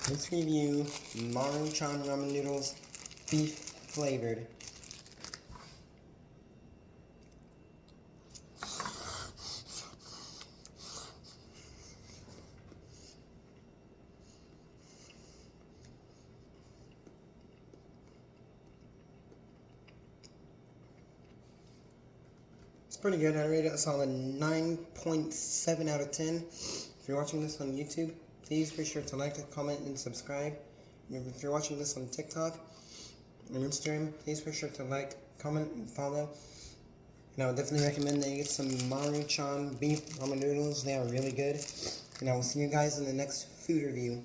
Let's review Maruchan ramen noodles, beef flavored. It's pretty good. I rate it a solid 9.7 out of 10. If you're watching this on YouTube, please be sure to like, comment, and subscribe. And if you're watching this on TikTok or Instagram, please be sure to like, comment, and follow. And I would definitely recommend that you get some Maruchan beef ramen noodles. They are really good. And I will see you guys in the next food review.